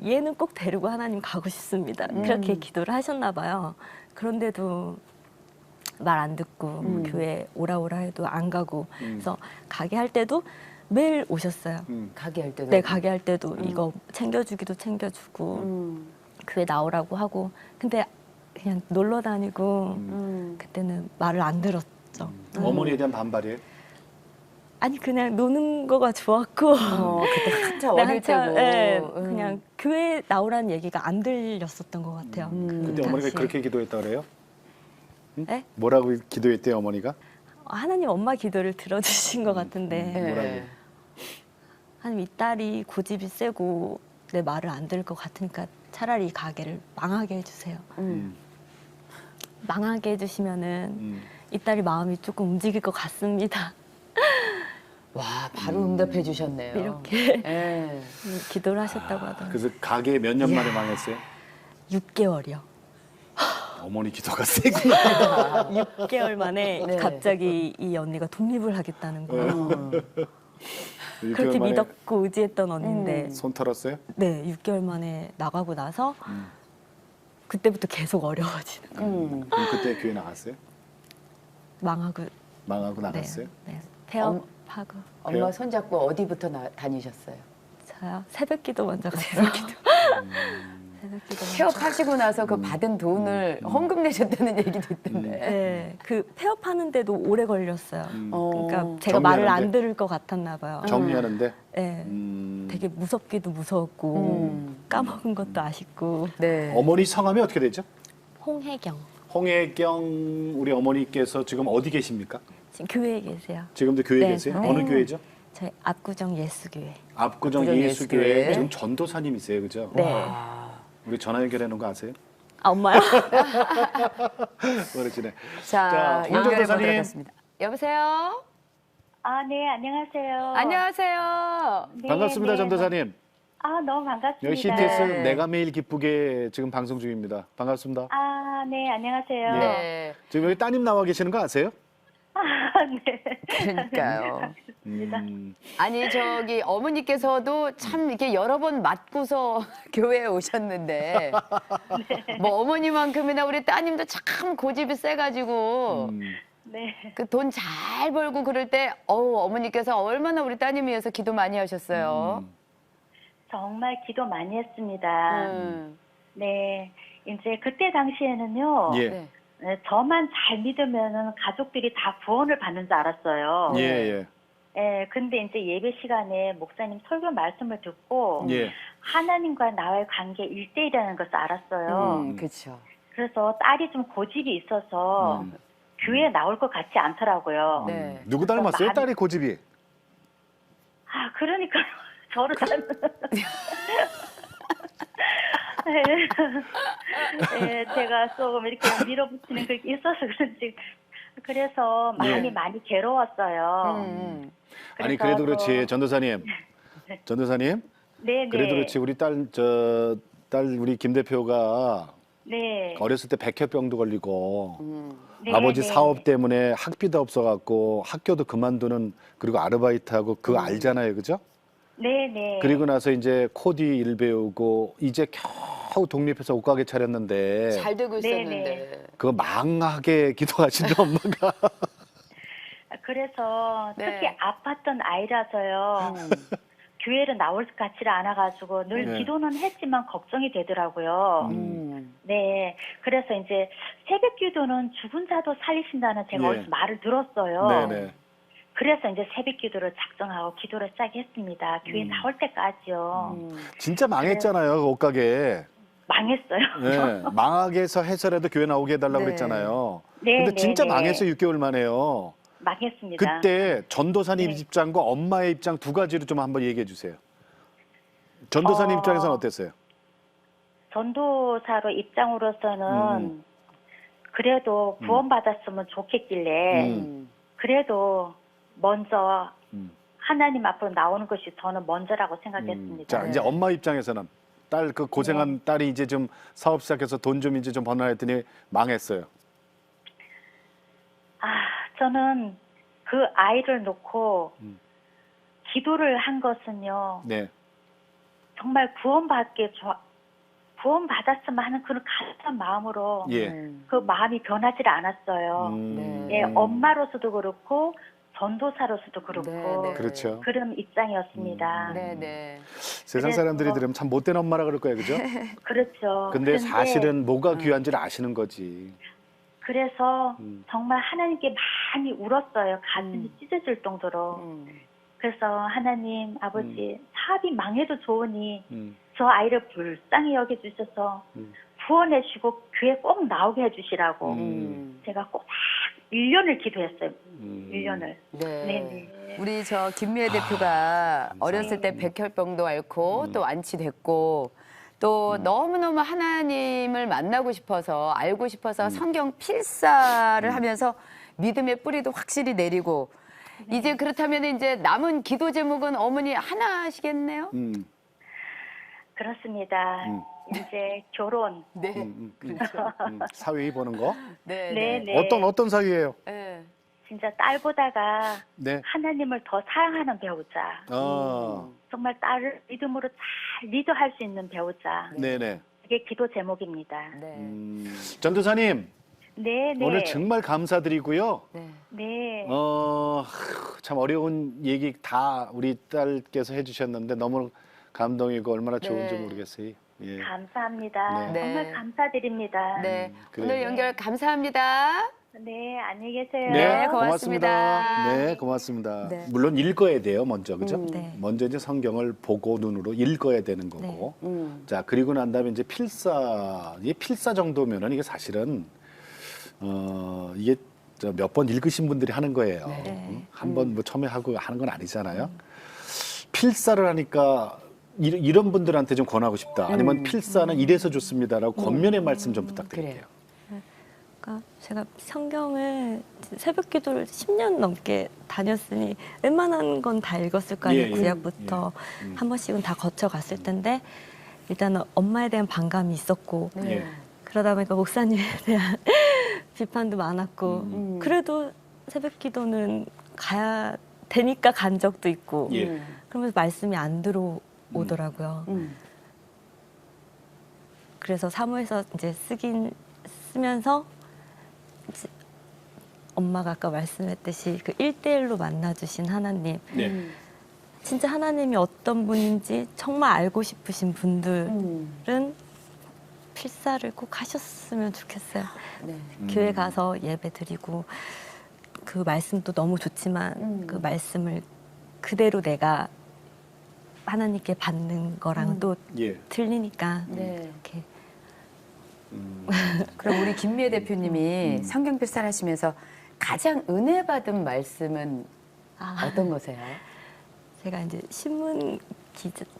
얘는 꼭 데리고 하나님 가고 싶습니다. 그렇게 기도를 하셨나 봐요. 그런데도 말 안 듣고 교회 오라 해도 안 가고 그래서 가게 할 때도 매일 오셨어요. 가게 할 때도. 네, 가게 할 때도 이거 챙겨주기도 챙겨주고 교회 나오라고 하고 근데 그냥 놀러 다니고 그때는 말을 안 들었죠. 어머니에 대한 반발이에요? 아니 그냥 노는 거가 좋았고 그때 한참 네, 어릴 한참, 때고. 네, 그냥 교회 나오라는 얘기가 안 들렸었던 것 같아요. 그때 어머니가 당시에. 그렇게 기도했다 그래요? 네? 뭐라고 기도했대요, 어머니가? 하나님 엄마 기도를 들어주신 것 같은데 뭐라고? 하나님 이 딸이 고집이 세고 내 말을 안 들을 것 같으니까 차라리 이 가게를 망하게 해주세요. 망하게 해주시면은 이 딸이 마음이 조금 움직일 것 같습니다. 와 바로 응답해 주셨네요. 이렇게 네. 기도를 하셨다고 하더라고요. 그래서 가게 몇 년 만에 망했어요? 6개월이요. 어머니 기도가 세구나. 6개월 만에 네. 갑자기 이 언니가 독립을 하겠다는 거예요. 그렇게 6개월 만에 믿었고 의지했던 언니인데 손 털었어요? 네, 6개월 만에 나가고 나서 그때부터 계속 어려워지는 거예요. 그럼 그때 교회 나갔어요? 망하고 망하고 네, 나갔어요? 네, 폐업하고 엄마 손잡고 어디부터 다니셨어요? 저요 새벽 기도 먼저 갔어요. 새벽 기도 먼저. 폐업하시고 나서 그 받은 돈을 헌금 내셨다는 얘기도 있던데. 네, 그 폐업하는데도 오래 걸렸어요. 그러니까 제가 정리하는데? 말을 안 들을 것 같았나 봐요. 정리하는데? 네, 되게 무섭기도 무서웠고 까먹은 것도 아쉽고. 네. 어머니 성함이 어떻게 되죠? 홍혜경 홍혜경 우리 어머니께서 지금 어디 계십니까? 지금 교회에 계세요. 지금도 교회에 네. 계세요? 네. 어느 교회죠? 저희 압구정 예수교회. 압구정 압구정 예수교회. 예수교회. 지금 전도사님이세요, 그죠? 네. 우리 전화 연결해 놓은 거 아세요? 아 엄마요? 그러시네. 자, 홍정 연결해 도사님. 보도록 하겠습니다. 여보세요? 네, 안녕하세요. 안녕하세요. 네, 반갑습니다, 네. 전도사님. 너무 반갑습니다. 여기 CTS 네. 내가 매일 기쁘게 지금 방송 중입니다. 반갑습니다. 네, 안녕하세요. 네. 지금 여기 따님 나와 계시는 거 아세요? 네. 그러니까요. 음, 아니 저기 어머니께서도 참 이렇게 여러 번 맞고서 교회에 오셨는데 뭐 어머니만큼이나 우리 따님도 참 고집이 세가지고 네. 그 돈 잘 벌고 그럴 때 어머니께서 얼마나 우리 따님 위해서 기도 많이 하셨어요. 정말 기도 많이 했습니다. 음. 네. 이제 그때 당시에는요. 예. 네. 저만 잘 믿으면은 가족들이 다 구원을 받는 줄 알았어요. 예, 예. 근데 이제 예배 시간에 목사님 설교 말씀을 듣고 예. 하나님과 나의 관계 1대1이라는 것을 알았어요. 그렇죠. 그래서 딸이 좀 고집이 있어서 교회에 나올 것 같지 않더라고요. 네. 누구 닮았어요? 딸이 고집이. 그러니까요. 저를 닮은. 제가 조금 이렇게 밀어붙이는 게 있어서 그런지. 그래서 마음이 많이 괴로웠어요. 아니, 그래서 그래도 그렇지, 전도사님. 전도사님. 네, 그래도 그렇지, 우리 딸 우리 김 대표가 네. 어렸을 때 백혈병도 걸리고 네, 아버지 네. 사업 때문에 학비도 없어갖고 학교도 그만두는 그리고 아르바이트하고 그거 알잖아요, 그죠? 네, 네. 그리고 나서 이제 코디 일 배우고 이제 겨우 독립해서 옷가게 차렸는데 잘 되고 네, 있었는데. 그거 망하게 기도하신 엄마가 그래서 네. 특히 아팠던 아이라서요. 교회를 나올 것 같지를 않아가지고 늘 네. 기도는 했지만 걱정이 되더라고요. 네. 그래서 이제 새벽 기도는 죽은 자도 살리신다는 제가 예. 어디서 말을 들었어요. 네네. 그래서 이제 새벽 기도를 작정하고 기도를 시작했습니다. 교회 나올 때까지요. 진짜 망했잖아요, 그 옷가게. 망했어요. 네, 망하게 해서라도 교회 나오게 해달라고 네. 그랬잖아요. 네, 근데 네, 진짜 네. 망했어요, 6개월 만에요. 망했습니다. 그때 전도사님 네. 입장과 엄마의 입장 두 가지로 좀 한번 얘기해 주세요. 전도사님 입장에서는 어땠어요? 전도사로 입장으로서는 그래도 구원받았으면 좋겠길래 그래도 먼저 하나님 앞으로 나오는 것이 저는 먼저라고 생각했습니다. 자, 이제 엄마 입장에서는 딸 그 고생한 딸이 이제 좀 사업 시작해서 돈 좀 이제 좀 버나 했더니 망했어요. 저는 그 아이를 놓고 기도를 한 것은요. 네. 정말 구원받았으면 하는 그런 가슴한 마음으로 예. 그 마음이 변하지 않았어요. 네. 엄마로서도 그렇고 전도사로서도 그렇고 네, 네. 그렇죠. 그런 입장이었습니다. 네네. 세상 사람들이 들으면 참 못된 엄마라 그럴 거예요, 그죠? 그렇죠. 근데 사실은 뭐가 귀한지를 아시는 거지. 그래서 정말 하나님께 많이 울었어요. 가슴이 찢어질 정도로. 그래서 하나님 아버지 사업이 망해도 좋으니 저 아이를 불쌍히 여겨주셔서 구원해 주시고 교회 꼭 나오게 해주시라고 제가 꼭 1년을 기도했어요. 1년을. 네. 네네. 우리 저 김미애 대표가 어렸을 때 백혈병도 앓고 또 완치됐고 또 너무너무 하나님을 만나고 싶어서 알고 싶어서 성경 필사를 하면서 믿음의 뿌리도 확실히 내리고 이제 그렇다면 이제 남은 기도 제목은 어머니 하나 하시겠네요? 그렇습니다. 이제 결혼. 네. 그렇죠. 사위 보는 거. 네. 네네. 어떤 사위예요? 네. 진짜 딸보다가 네. 하나님을 더 사랑하는 배우자. 정말 딸을 믿음으로 잘 리드할 수 있는 배우자. 네네. 그게 기도 제목입니다. 네. 전도사님, 네네. 오늘 정말 감사드리고요. 네. 네. 참 어려운 얘기 다 우리 딸께서 해주셨는데 너무 감동이고 얼마나 좋은지 네. 모르겠어요. 예. 감사합니다. 네. 정말 네. 감사드립니다. 네. 그래요. 오늘 연결 감사합니다. 네, 안녕히 계세요. 네, 고맙습니다. 네, 고맙습니다. 네. 물론 읽어야 돼요, 먼저, 그죠? 네. 먼저 이제 성경을 보고 눈으로 읽어야 되는 거고. 자, 그리고 난 다음에 이제 이 필사 정도면은 이게 사실은 이게 몇 번 읽으신 분들이 하는 거예요. 한 번 뭐 처음에 하고 하는 건 아니잖아요. 필사를 하니까 이런 분들한테 좀 권하고 싶다. 아니면 필사는 이래서 좋습니다라고 권면의 말씀 좀 부탁드릴게요. 그러니까 제가 성경을 새벽 기도를 10년 넘게 다녔으니 웬만한 건 다 읽었을 거 아니에요. 예, 예. 구약부터 한 번씩은 다 거쳐갔을 텐데 일단은 엄마에 대한 반감이 있었고 네. 예. 그러다 보니까 목사님에 대한 비판도 많았고 그래도 새벽 기도는 가야 되니까 간 적도 있고 예. 그러면서 말씀이 안 들어오더라고요. 그래서 사무에서 이제 쓰면서 이제 엄마가 아까 말씀했듯이 그 1대1로 만나주신 하나님 네. 진짜 하나님이 어떤 분인지 정말 알고 싶으신 분들은 필사를 꼭 하셨으면 좋겠어요. 네. 교회 가서 예배 드리고 그 말씀도 너무 좋지만 그 말씀을 그대로 내가 하나님께 받는 거랑 또 예. 틀리니까 네. 이렇게 그럼 우리 김미애 대표님이 성경 필사하시면서 가장 은혜 받은 말씀은 어떤 거세요? 제가 이제 신문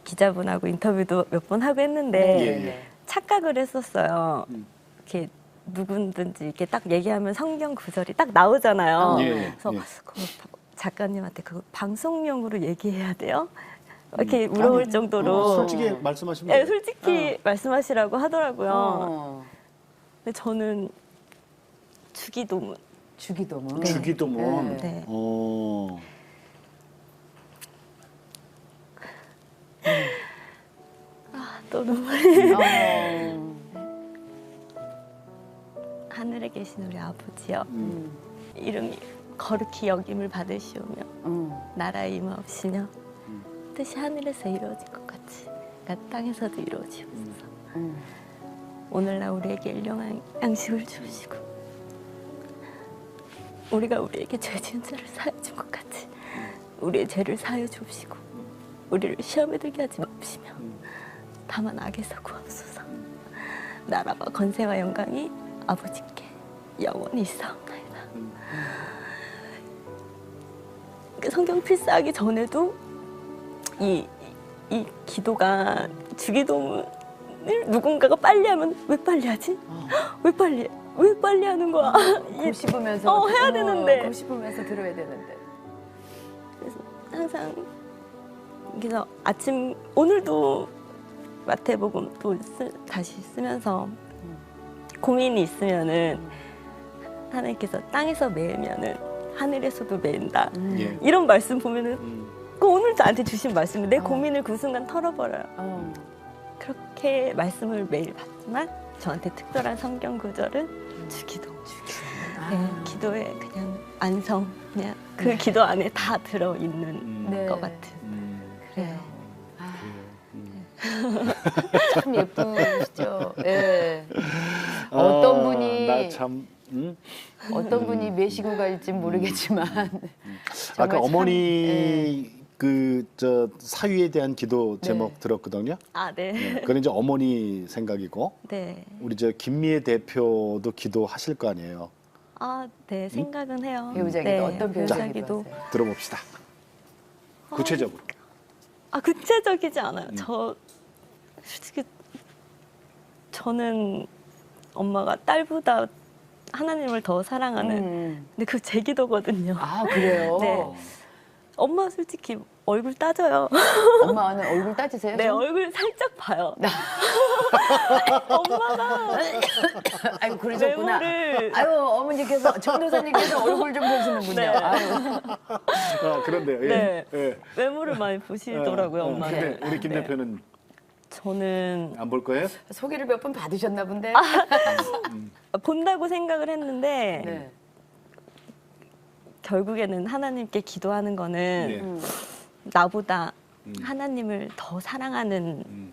기자분하고 인터뷰도 몇 번 하고 했는데 예, 예. 착각을 했었어요. 이렇게 누군든지 이렇게 딱 얘기하면 성경 구절이 딱 나오잖아요. 예, 그래서 예. 그 작가님한테 그거 방송용으로 얘기해야 돼요? 이렇게 물어볼 정도로 솔직히 말씀하시면 네, 돼요. 솔직히 말씀하시라고 하더라고요. 어. 근데 저는 주기도문. 주기도문. 주기도문. 네. 어. 또 눈물이. 어. 하늘에 계신 우리 아버지여. 이름이 거룩히 여김을 받으시오며 나라의 임하옵시며 뜻이 하늘에서 이루어질 것 같이 땅에서도 이루어지옵소서. 오늘날 우리에게 일용할 양식을 주시고 우리가 우리에게 죄 지은 자를 사하여 준 것 같이 우리의 죄를 사하여 주시고 우리를 시험에 들게 하지 마시며 다만 악에서 구하옵소서. 나라와 권세와 영광이 아버지께 영원히 있사옵나이다. 그 성경 필사하기 전에도 이 기도가 주기도문을 누군가가 빨리 하면 왜 빨리 하지? 왜 빨리 하는 거야? 글 씹으면서 해야 되는데. 글 씹으면서 들어야 되는데. 그래서 항상 그래서 아침 오늘도 마태복음 또 다시 쓰면서 고민이 있으면은 하나님께서 땅에서 매면은 하늘에서도 매인다. 예. 이런 말씀 보면은 그 오늘 저한테 주신 말씀이 내 고민을 그 순간 털어버려요. 그렇게 말씀을 매일 받지만 저한테 특별한 성경 구절은 주기도. 네, 기도에 그냥 안성 그냥 그 기도 안에 다 들어 있는 네. 것 같은. 그래요. 참 예쁘시죠. 예. 어떤 분이 나참 어떤 분이 매시고 갈지 모르겠지만 아까 정말 어머니 그 저 사위에 대한 기도 제목 네. 들었거든요. 아, 네. 그건 이제 어머니 생각이고 네. 우리 저 김미애 대표도 기도하실 거 아니에요. 아, 네. 생각은 해요. 배우자기도 네, 어떤 배우자기도 배우자기도. 하세요? 들어봅시다. 구체적으로. 아, 구체적이지 않아요. 저 솔직히 저는 엄마가 딸보다 하나님을 더 사랑하는 근데 그거 제 기도거든요. 아 그래요? 네. 엄마 솔직히 얼굴 따져요. 엄마는 얼굴 따지세요? 네, 좀? 얼굴 살짝 봐요. 엄마가 아이고 그러셨구나. 외모를 아유 어머니께서 전도사님께서 얼굴 좀 보시는군요. 네. 아유. 아, 그런데요. 예. 네. 예. 외모를 많이 보시더라고요, 엄마는. 근데 우리 김 네. 대표는 저는 안 볼 거예요? 소개를 몇 번 받으셨나 본데. 본다고 생각을 했는데 네. 결국에는 하나님께 기도하는 거는 네. 나보다 하나님을 더 사랑하는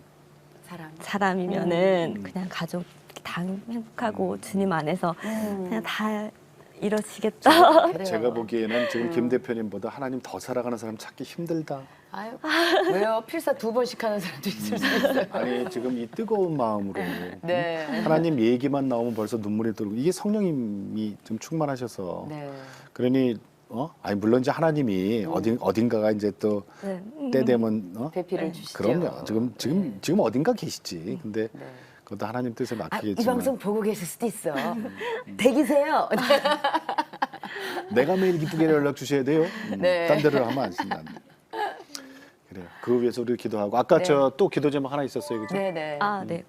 사람. 사람이면은 그냥 가족 다 행복하고 주님 안에서 그냥 다 이루어지겠다. 그래요. 제가 보기에는 지금 김 대표님보다 하나님 더 사랑하는 사람 찾기 힘들다. 아유 왜요? 필사 2번씩 하는 사람도 있을 수 있어요. 아니 지금 이 뜨거운 마음으로 네. 하나님 얘기만 나오면 벌써 눈물이 들고 이게 성령님이 좀 충만하셔서 네. 그러니 아니 물론 이제 하나님이 어딘가가 이제 또 네. 때 되면 대피를 주시죠. 그럼요. 지금 어딘가 계시지. 근데 네. 그것도 하나님 뜻에 이 맡기겠지만 방송 보고 계실 수도 있어. 대기세요. 내가 매일 기쁘게 연락 주셔야 돼요. 네. 딴 데로 하면 안 쓴다는데. 그래요. 그 위해서 우리 기도하고 아까 네. 저 또 기도 제목 하나 있었어요, 그죠? 네네. 아, 네.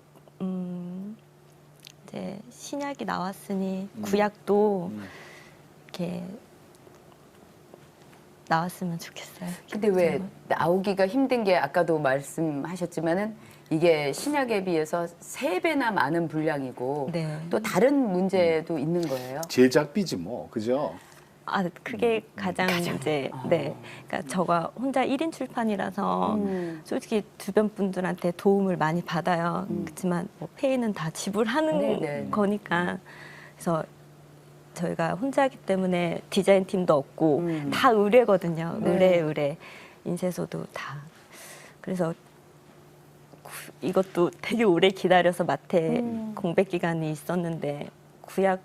이제 신약이 나왔으니 구약도 이렇게 나왔으면 좋겠어요. 근데 왜 나오기가 힘든 게 아까도 말씀하셨지만은 이게 신약에 비해서 3배나 많은 분량이고 네. 또 다른 문제도 있는 거예요. 제작비지 뭐, 그죠? 아, 그게 가장 이제 네. 그러니까 저가 혼자 1인 출판이라서 솔직히 주변 분들한테 도움을 많이 받아요. 그렇지만 뭐 페이는 다 지불하는 네네. 거니까 그래서 저희가 혼자기 때문에 디자인 팀도 없고 다 의뢰거든요. 네. 의뢰 인쇄소도 다. 그래서 이것도 되게 오래 기다려서 마트에 공백 기간이 있었는데 구약도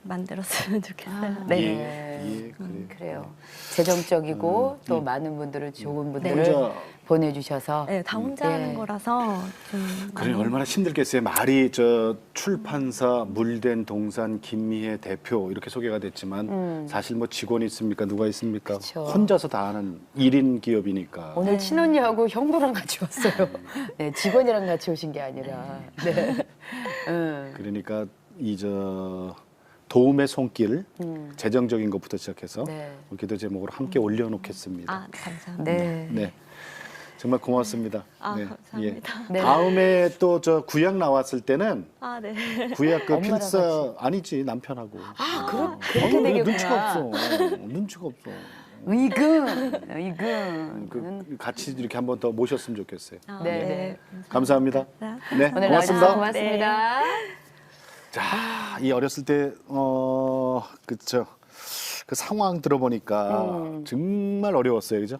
만들었으면 좋겠어요. 네. 예, 그래요. 그래요. 재정적이고 또 많은 분들을 좋은 분들을 혼자 보내주셔서 네, 다 혼자 네. 하는 거라서 좀 그래 얼마나 힘들겠어요. 말이 저 출판사 물된 동산 김미애 대표 이렇게 소개가 됐지만 사실 뭐 직원이 있습니까? 누가 있습니까? 그쵸. 혼자서 다 하는 1인 기업이니까. 오늘 친언니하고 형부랑 같이 왔어요. 네, 직원이랑 같이 오신 게 아니라. 네. 그러니까 이 저 도움의 손길, 재정적인 것부터 시작해서 네. 우리 기도 제목으로 함께 올려놓겠습니다. 아, 감사합니다. 네. 네, 정말 고맙습니다. 아, 네, 감사합니다. 네. 다음에 또 저 구약 나왔을 때는 아, 네. 구약 그 엄마랑 필사 아니지 남편하고. 그렇게 되겠구나. 눈치가 없어. 눈치가 없어. 의금. 그 같이 이렇게 한번 더 모셨으면 좋겠어요. 아, 네, 네. 네. 감사합니다. 네, 오늘 고맙습니다. 나와주셔서 고맙습니다. 자, 이 어렸을 때 그쵸 그 상황 들어보니까 정말 어려웠어요, 그죠?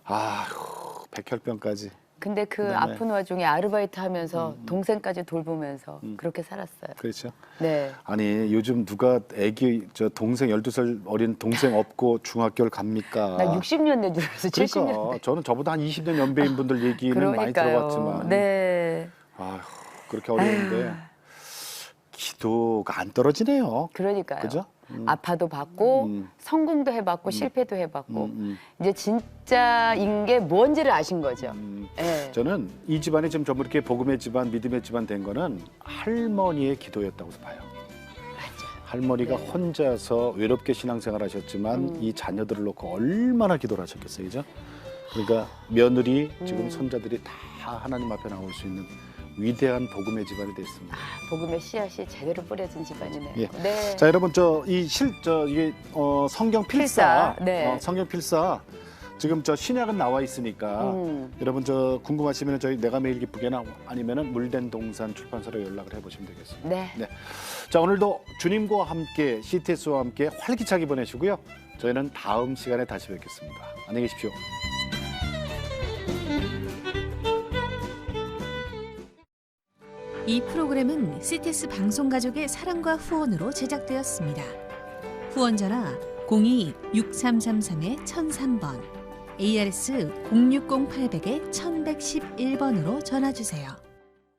아휴, 백혈병까지. 근데 그 그다음에- 아픈 와중에 아르바이트 하면서 동생까지 돌보면서 그렇게 살았어요. 그렇죠. 네. 아니 요즘 누가 애기 저 동생 12살 어린 동생 없고 중학교를 갑니까? 나 60년대 들어서 70년대. 그러니까 저는 저보다 한 20년 연배인 분들 얘기는 많이 그러니까요. 들어봤지만 네. 아휴, 그렇게 어려운데 기도가 안 떨어지네요. 그러니까요. 그죠? 아파도 받고 성공도 해봤고 실패도 해봤고 이제 진짜인 게 뭔지를 아신 거죠. 네. 저는 이 집안이 지금 전부 이렇게 복음의 집안, 믿음의 집안 된 거는 할머니의 기도였다고 봐요. 할머니가 혼자서 외롭게 신앙생활 하셨지만 이 자녀들을 놓고 얼마나 기도를 하셨겠어요, 그죠? 그러니까 며느리, 지금 손자들이 다 하나님 앞에 나올 수 있는 위대한 복음의 집안이 됐습니다. 복음의 씨앗이 제대로 뿌려진 집안이네요. 예. 네. 자, 여러분 이게 성경 필사, 필사, 네. 성경 필사 지금 저 신약은 나와 있으니까 여러분 저 궁금하시면 저희 내가 매일 기쁘게나 아니면은 물된 동산 출판사로 연락을 해보시면 되겠습니다. 네. 네. 자, 오늘도 주님과 함께 CTS와 함께 활기차게 보내시고요. 저희는 다음 시간에 다시 뵙겠습니다. 안녕히 계십시오. 이 프로그램은 CTS 방송가족의 사랑과 후원으로 제작되었습니다. 후원 전화 02-6333-1003번, ARS 060-800-1111번으로 전화주세요.